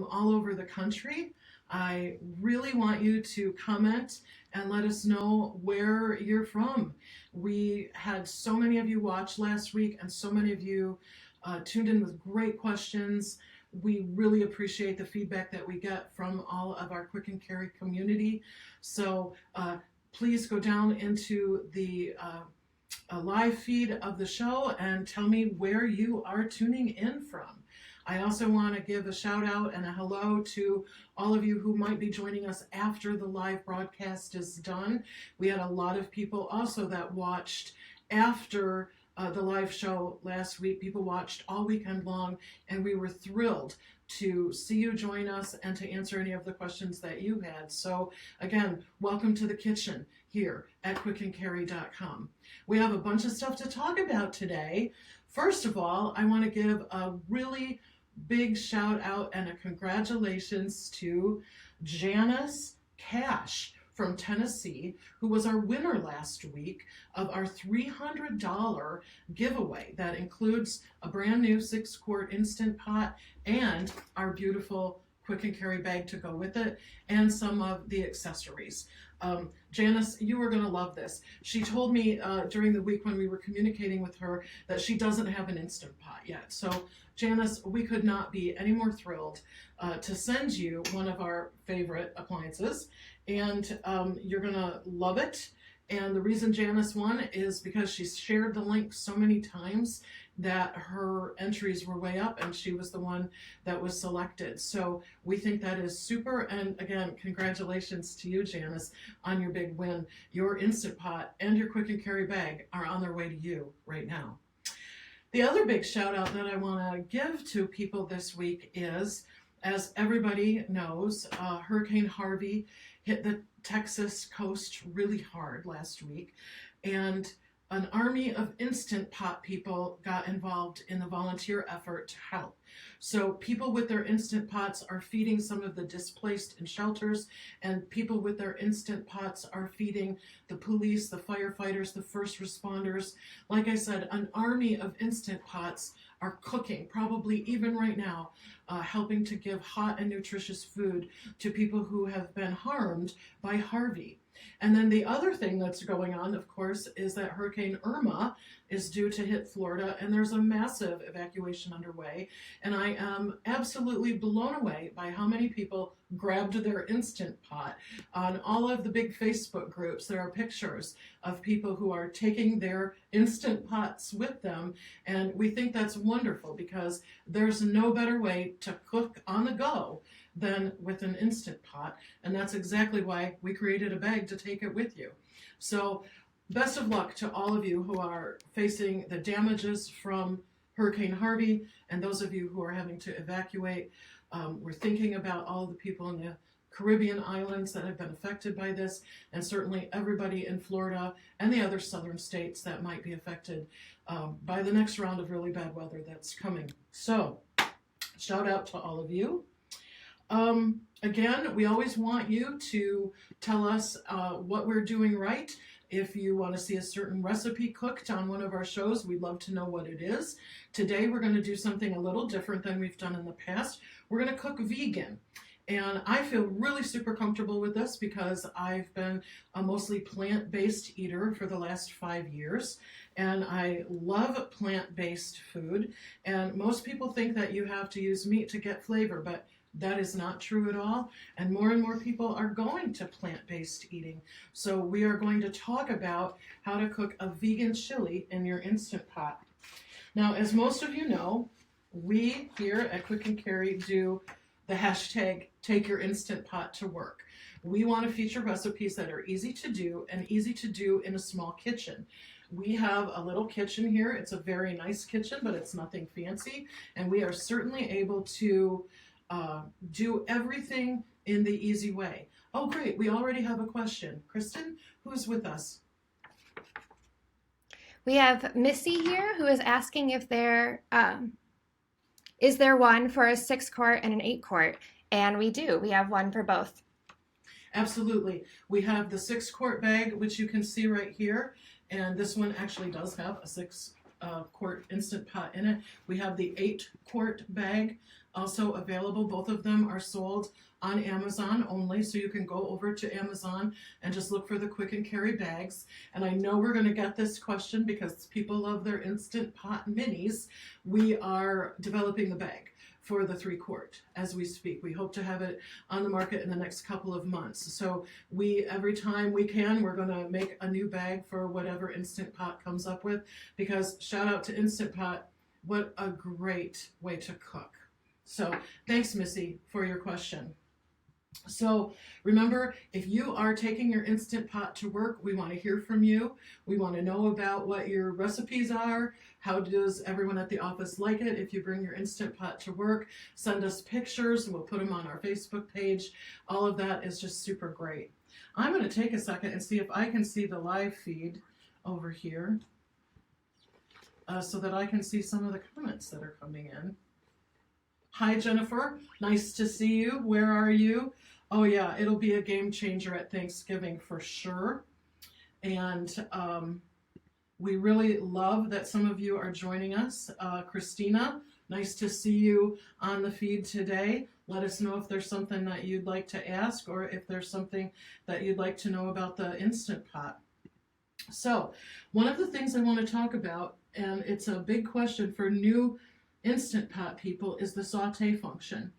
from all over the country. I really want you to comment and let us know where you're from. We had so many of you watch last week, and so many of you tuned in with great questions. We really appreciate the feedback that we get from all of our Quick and Carry community. So please go down into the live feed of the show and tell me where you are tuning in from. I also want to give a shout out and a hello to all of you who might be joining us after the live broadcast is done. We had a lot of people also that watched after the live show last week. People watched all weekend long, and we were thrilled to see you join us and to answer any of the questions that you had. So again, welcome to the kitchen here at quickandcarry.com. We have a bunch of stuff to talk about today. First of all, I want to give a really big shout out and a congratulations to Janice Cash from Tennessee, who was our winner last week of our $300 giveaway that includes a brand new 6-quart Instant Pot and our beautiful Quick and Carry bag to go with it, and some of the accessories. Janice, you are going to love this. She told me during the week when we were communicating with her that she doesn't have an Instant Pot yet. So Janice, we could not be any more thrilled to send you one of our favorite appliances, and you're going to love it. And the reason Janice won is because she shared the link so many times that her entries were way up, and she was the one that was selected. So we think that is super. And again, congratulations to you, Janice, on your big win. Your Instant Pot and your Quick and Carry bag are on their way to you right now. The other big shout out that I want to give to people this week is, as everybody knows, Hurricane Harvey hit the Texas coast really hard last week, and an army of Instant Pot people got involved in the volunteer effort to help. So people with their Instant Pots are feeding some of the displaced in shelters, and people with their Instant Pots are feeding the police, the firefighters, the first responders. Like I said, an army of Instant Pots are cooking, probably even right now, helping to give hot and nutritious food to people who have been harmed by Harvey. And then the other thing that's going on, of course, is that Hurricane Irma is due to hit Florida, and there's a massive evacuation underway. And I am absolutely blown away by how many people grabbed their Instant Pot. On all of the big Facebook groups, there are pictures of people who are taking their Instant Pots with them, and we think that's wonderful because there's no better way to cook on the go than with an Instant Pot, and that's exactly why we created a bag to take it with you. So best of luck to all of you who are facing the damages from Hurricane Harvey, and those of you who are having to evacuate. We're thinking about all the people in the Caribbean islands that have been affected by this, and certainly everybody in Florida and the other southern states that might be affected by the next round of really bad weather that's coming. So shout out to all of you. Again, we always want you to tell us what we're doing right. If you want to see a certain recipe cooked on one of our shows, we'd love to know what it is. Today, we're going to do something a little different than we've done in the past. We're going to cook vegan. And I feel really super comfortable with this because I've been a mostly plant-based eater for the last 5 years. And I love plant-based food. And most people think that you have to use meat to get flavor, but that is not true at all, and more people are going to plant-based eating. So we are going to talk about how to cook a vegan chili in your Instant Pot. Now, as most of you know, we here at Quick and Carry do the hashtag Take Your Instant Pot to Work. We want to feature recipes that are easy to do and easy to do in a small kitchen. We have a little kitchen here. It's a very nice kitchen, but it's nothing fancy, and we are certainly able to do everything in the easy way. Oh, great. We already have a question. Kristen, who's with us? We have Missy here who is asking if there is there one for a 6-quart and an 8-quart? And we do. We have one for both. Absolutely. We have the 6-quart bag, which you can see right here. And this one actually does have a 6-quart Instant Pot in it. We have the 8-quart bag, also available. Both of them are sold on Amazon only, so you can go over to Amazon and just look for the Quick and Carry bags. And I know we're going to get this question because people love their Instant Pot minis. We are developing the bag for the 3-quart as we speak. We hope to have it on the market in the next couple of months. So every time we can, we're going to make a new bag for whatever Instant Pot comes up with, because shout out to Instant Pot, what a great way to cook. So thanks, Missy, for your question. So remember, if you are taking your Instant Pot to work, we want to hear from you. We want to know about what your recipes are. How does everyone at the office like it? If you bring your Instant Pot to work, send us pictures and we'll put them on our Facebook page. All of that is just super great. I'm going to take a second and see if I can see the live feed over here so that I can see some of the comments that are coming in. Hi, Jennifer. Nice to see you. Where are you? Oh, yeah, it'll be a game changer at Thanksgiving for sure. And we really love that some of you are joining us. Christina, nice to see you on the feed today. Let us know if there's something that you'd like to ask or if there's something that you'd like to know about the Instant Pot. So one of the things I want to talk about, and it's a big question for new Instant Pot people, is the saute function.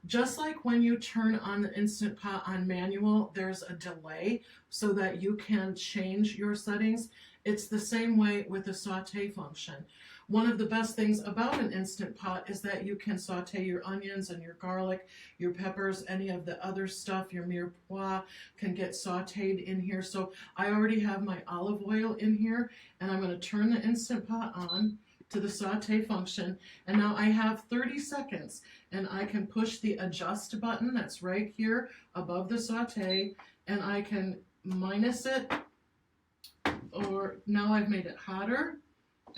Just like when you turn on the Instant Pot on manual, there's a delay so that you can change your settings. It's the same way with the saute function. One of the best things about an Instant Pot is that you can saute your onions and your garlic, your peppers, any of the other stuff, your mirepoix can get sauteed in here. So I already have my olive oil in here, and I'm going to turn the Instant Pot on to the saute function, and now I have 30 seconds, and I can push the adjust button that's right here above the saute, and I can minus it, or now I've made it hotter,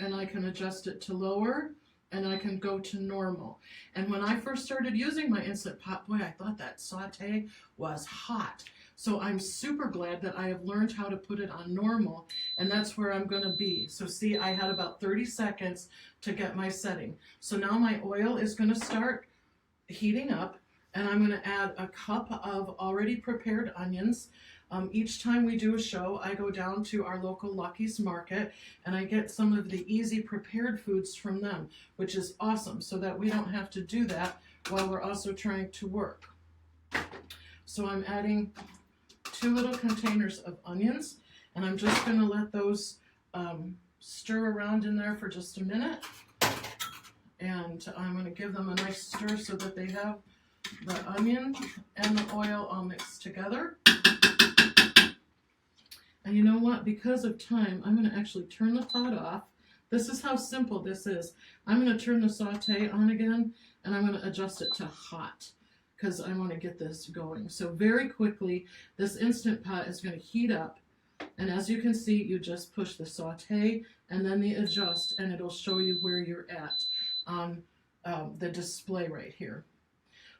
and I can adjust it to lower, and I can go to normal. And when I first started using my Instant Pot, boy, I thought that saute was hot. So I'm super glad that I have learned how to put it on normal, and that's where I'm going to be. So see, I had about 30 seconds to get my setting. So now my oil is going to start heating up, and I'm going to add a cup of already prepared onions. Each time we do a show, I go down to our local Lucky's Market, and I get some of the easy prepared foods from them, which is awesome, so that we don't have to do that while we're also trying to work. So I'm adding 2 little containers of onions, and I'm just going to let those stir around in there for just a minute, and I'm going to give them a nice stir so that they have the onion and the oil all mixed together. And you know what? Because of time, I'm going to actually turn the pot off. This is how simple this is. I'm going to turn the saute on again, and I'm going to adjust it to hot, because I want to get this going. So very quickly, this Instant Pot is going to heat up, and as you can see, you just push the saute and then the adjust, and it'll show you where you're at on the display right here.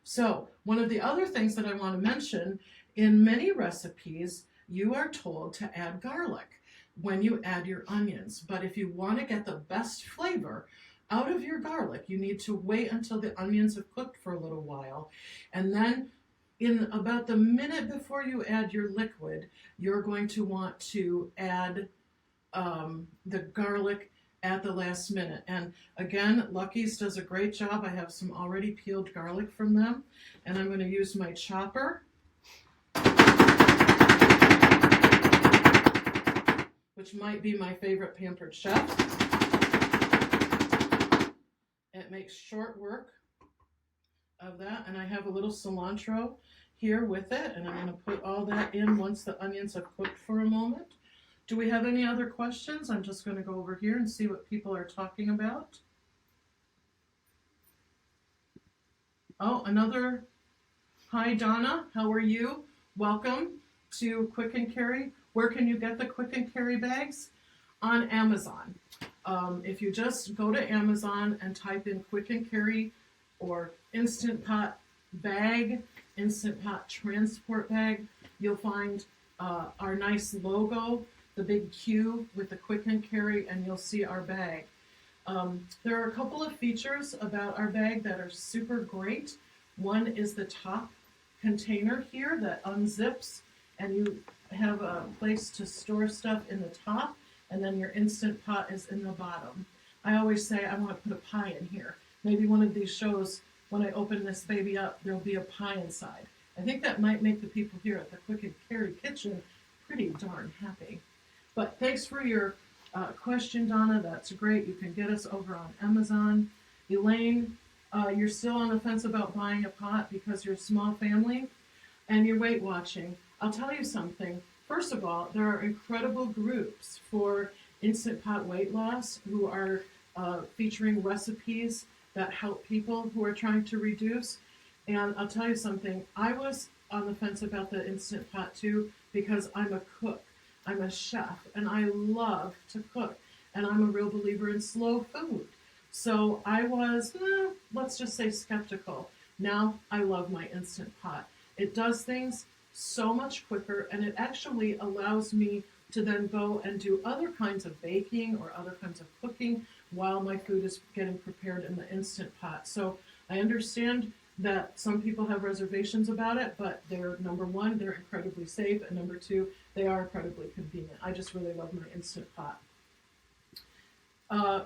So one of the other things that I want to mention, in many recipes, you are told to add garlic when you add your onions, but if you want to get the best flavor out of your garlic, you need to wait until the onions have cooked for a little while, and then in about the minute before you add your liquid, you're going to want to add the garlic at the last minute. And again, Lucky's does a great job. I have some already peeled garlic from them, and I'm going to use my chopper, which might be my favorite Pampered Chef. It makes short work of that, and I have a little cilantro here with it, and I'm going to put all that in once the onions have cooked for a moment. Do we have any other questions? I'm just going to go over here and see what people are talking about. Oh, another. Hi, Donna. How are you? Welcome to Quick and Carry. Where can you get the Quick and Carry bags? On Amazon. If you just go to Amazon and type in Quick and Carry or Instant Pot bag, Instant Pot transport bag, you'll find our nice logo, the big Q with the Quick and Carry, and you'll see our bag. There are a couple of features about our bag that are super great. One is the top container here that unzips, and you have a place to store stuff in the top, and then your Instant Pot is in the bottom. I always say I want to put a pie in here. Maybe one of these shows, when I open this baby up, there'll be a pie inside. I think that might make the people here at the Quick and Carry Kitchen pretty darn happy. But thanks for your question, Donna. That's great. You can get us over on Amazon. Elaine, you're still on the fence about buying a pot because you're a small family and you're weight watching. I'll tell you something. First of all, there are incredible groups for Instant Pot weight loss who are featuring recipes that help people who are trying to reduce. And I'll tell you something. I was on the fence about the Instant Pot too because I'm a cook. I'm a chef, and I love to cook, and I'm a real believer in slow food. So I was, let's just say, skeptical. Now I love my Instant Pot. It does things so much quicker, and it actually allows me to then go and do other kinds of baking or other kinds of cooking while my food is getting prepared in the Instant Pot. So I understand that some people have reservations about it, but they're, number one, they're incredibly safe, and number two, they are incredibly convenient. I just really love my Instant Pot.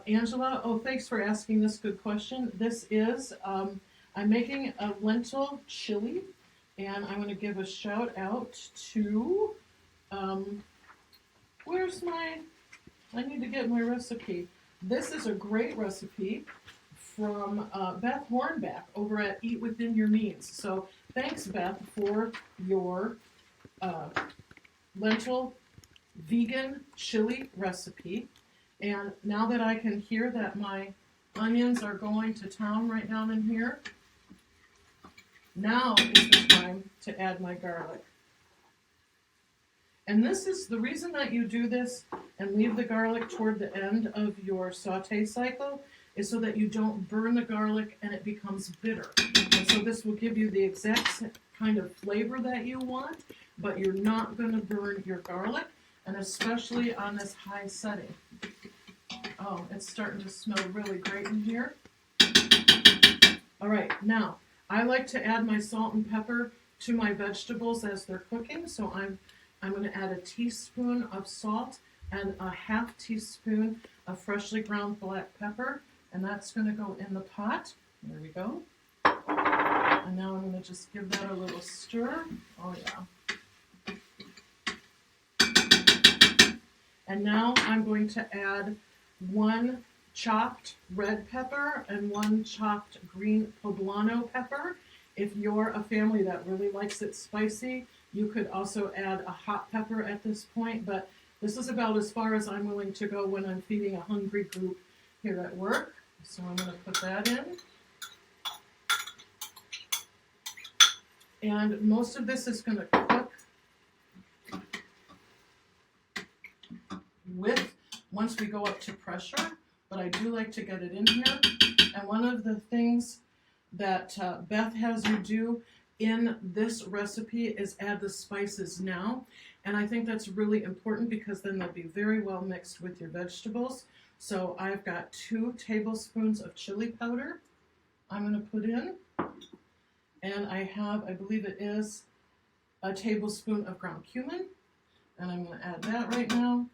Angela, thanks for asking this good question. This is, I'm making a lentil chili, and I'm going to give a shout out to, I need to get my recipe. This is a great recipe from Beth Hornback over at Eat Within Your Means. So thanks, Beth, for your lentil vegan chili recipe. And now that I can hear that my onions are going to town right down in here, now is the time to add my garlic. And this is the reason that you do this and leave the garlic toward the end of your saute cycle is so that you don't burn the garlic and it becomes bitter. And so this will give you the exact kind of flavor that you want, but you're not going to burn your garlic, and especially on this high setting. Oh, it's starting to smell really great in here. All right, now I like to add my salt and pepper to my vegetables as they're cooking, so I'm going to add a teaspoon of salt and a half teaspoon of freshly ground black pepper, and that's going to go in the pot. There we go. And now I'm going to just give that a little stir. Oh yeah. And now I'm going to add 1 chopped red pepper and 1 chopped green poblano pepper. If you're a family that really likes it spicy, you could also add a hot pepper at this point, but this is about as far as I'm willing to go when I'm feeding a hungry group here at work. So I'm going to put that in. And most of this is going to cook once we go up to pressure, but I do like to get it in here. And one of the things that Beth has you do in this recipe is add the spices now. And I think that's really important because then they'll be very well mixed with your vegetables. So I've got 2 tablespoons of chili powder I'm going to put in. And I have, I believe it is, a tablespoon of ground cumin. And I'm going to add that right now.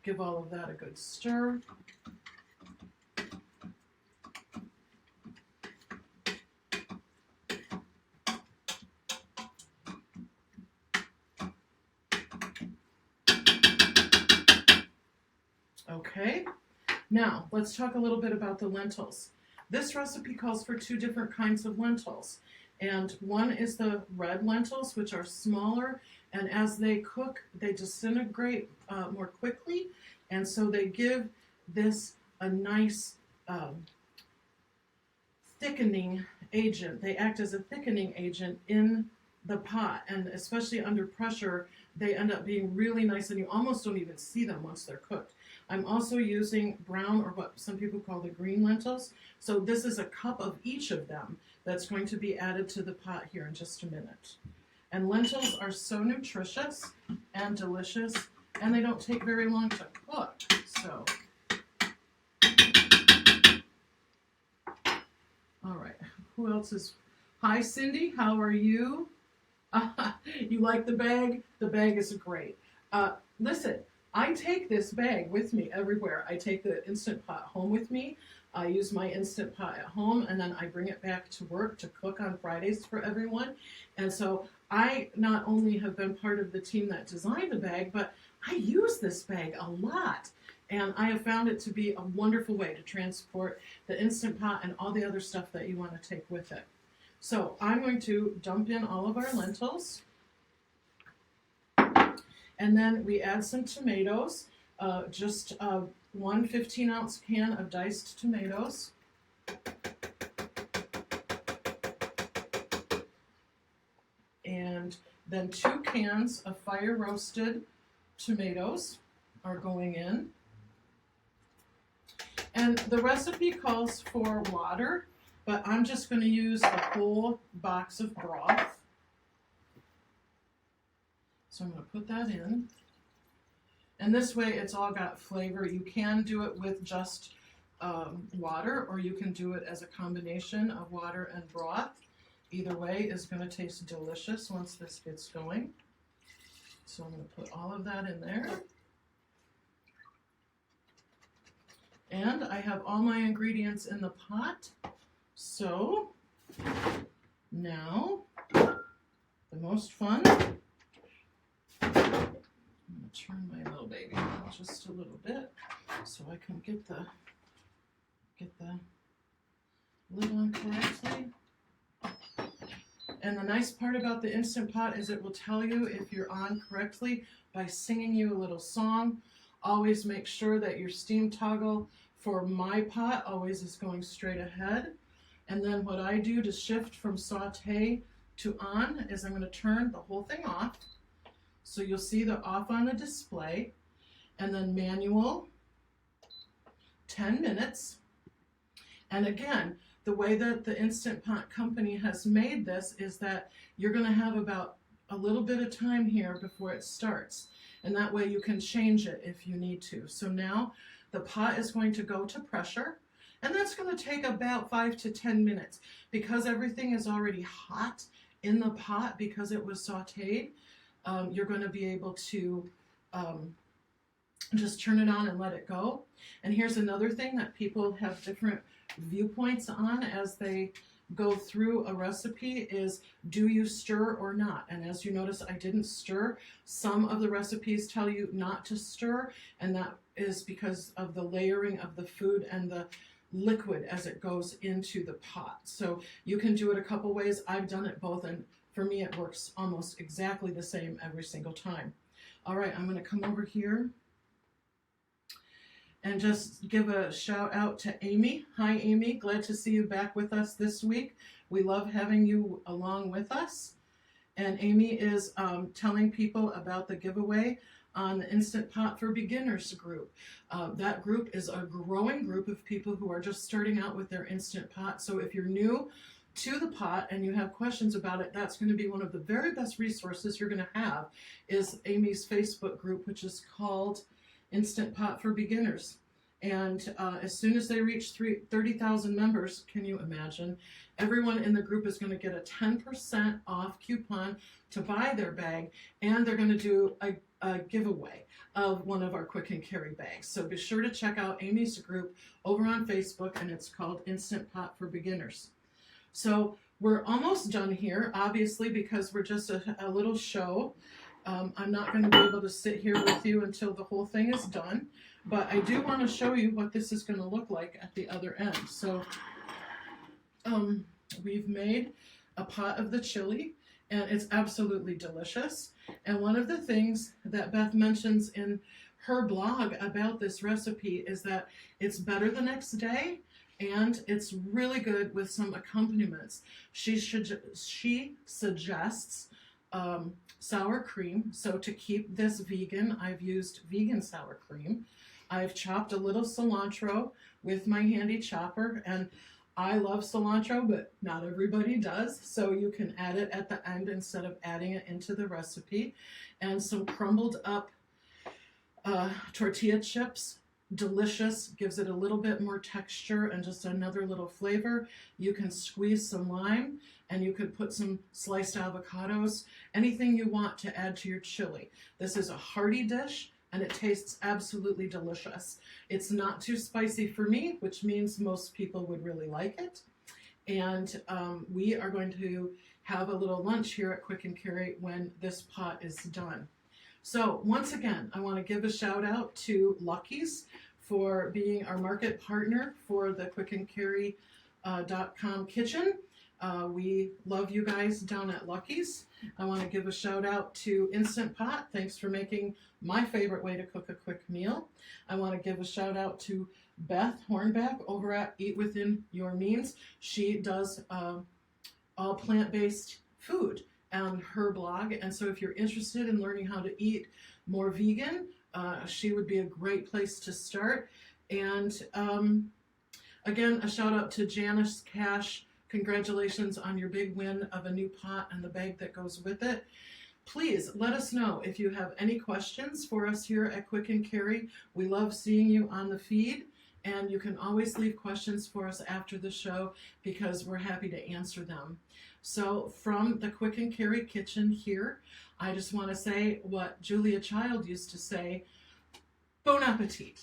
Give all of that a good stir. Okay, now let's talk a little bit about the lentils. This recipe calls for 2 different kinds of lentils. And one is the red lentils, which are smaller, and as they cook, they disintegrate more quickly, and so they give this a nice thickening agent. They act as a thickening agent in the pot, and especially under pressure, they end up being really nice, and you almost don't even see them once they're cooked. I'm also using brown, or what some people call the green lentils. So this is a cup of each of them that's going to be added to the pot here in just a minute. And lentils are so nutritious and delicious, and they don't take very long to cook. So who else is? Hi, Cindy. How are you? You like the bag? The bag is great. Listen, I take this bag with me everywhere. I take the Instant Pot home with me. I use my Instant Pot at home, and then I bring it back to work to cook on Fridays for everyone. And so I not only have been part of the team that designed the bag, but I use this bag a lot. And I have found it to be a wonderful way to transport the Instant Pot and all the other stuff that you want to take with it. So I'm going to dump in all of our lentils. And then we add some tomatoes, just one 15-ounce can of diced tomatoes. And then 2 cans of fire-roasted tomatoes are going in. And the recipe calls for water, but I'm just going to use a whole box of broth. So I'm going to put that in. And this way it's all got flavor. You can do it with just water, or you can do it as a combination of water and broth. Either way is going to taste delicious once this gets going. So I'm going to put all of that in there. And I have all my ingredients in the pot. So now the most fun. I'm going to turn my little baby on just a little bit so I can get the lid on correctly. And the nice part about the Instant Pot is it will tell you if you're on correctly by singing you a little song. Always make sure that your steam toggle for my pot always is going straight ahead. And then what I do to shift from saute to on is I'm going to turn the whole thing off. So you'll see the off on the display. And then manual, 10 minutes. And again, the way that the Instant Pot company has made this is that you're going to have about a little bit of time here before it starts. And that way you can change it if you need to. So now the pot is going to go to pressure, and that's going to take about 5 to 10 minutes. Because everything is already hot in the pot because it was sauteed, you're going to be able to just turn it on and let it go. And here's another thing that people have different viewpoints on as they go through a recipe is, do you stir or not? And as you notice, I didn't stir. Some of the recipes tell you not to stir, and that is because of the layering of the food and the liquid as it goes into the pot. So you can do it a couple ways. I've done it both, and for me it works almost exactly the same every single time. All right, I'm going to come over here and just give a shout out to Amy. Hi, Amy. Glad to see you back with us this week. We love having you along with us. And Amy is telling people about the giveaway on the Instant Pot for Beginners group. That group is a growing group of people who are just starting out with their Instant Pot. So if you're new to the pot and you have questions about it, that's going to be one of the very best resources you're going to have is Amy's Facebook group, which is called Instant Pot for Beginners. And as soon as they reach 30,000 members, can you imagine, everyone in the group is going to get a 10% off coupon to buy their bag, and they're going to do a giveaway of one of our quick and carry bags. So be sure to check out Amy's group over on Facebook, and it's called Instant Pot for Beginners. So we're almost done here, obviously, because we're just a little show. I'm not going to be able to sit here with you until the whole thing is done, but I do want to show you what this is going to look like at the other end. So we've made a pot of the chili, and it's absolutely delicious. And one of the things that Beth mentions in her blog about this recipe is that it's better the next day, and it's really good with some accompaniments. She suggests sour cream. So to keep this vegan, I've used vegan sour cream. I've chopped a little cilantro with my handy chopper, and I love cilantro, but not everybody does. So you can add it at the end instead of adding it into the recipe. And some crumbled up tortilla chips. delicious, gives it a little bit more texture and just another little flavor. You can squeeze some lime, and you could put some sliced avocados, anything you want to add to your chili. This is a hearty dish, and it tastes absolutely delicious. It's not too spicy for me, which means most people would really like it. And we are going to have a little lunch here at Quick and Carry when this pot is done. So once again, I want to give a shout out to Lucky's for being our market partner for the quickandcarry.com kitchen. We love you guys down at Lucky's. I want to give a shout out to Instant Pot. Thanks for making my favorite way to cook a quick meal. I want to give a shout out to Beth Hornback over at Eat Within Your Means. She does all plant-based food on her blog, and so if you're interested in learning how to eat more vegan, she would be a great place to start. And again, a shout out to Janice Cash. Congratulations on your big win of a new pot and the bag that goes with it. Please let us know if you have any questions for us here at Quick and Carry. We love seeing you on the feed, and you can always leave questions for us after the show because we're happy to answer them. So from the Quick and Carry kitchen here, I just want to say what Julia Child used to say, bon appetit.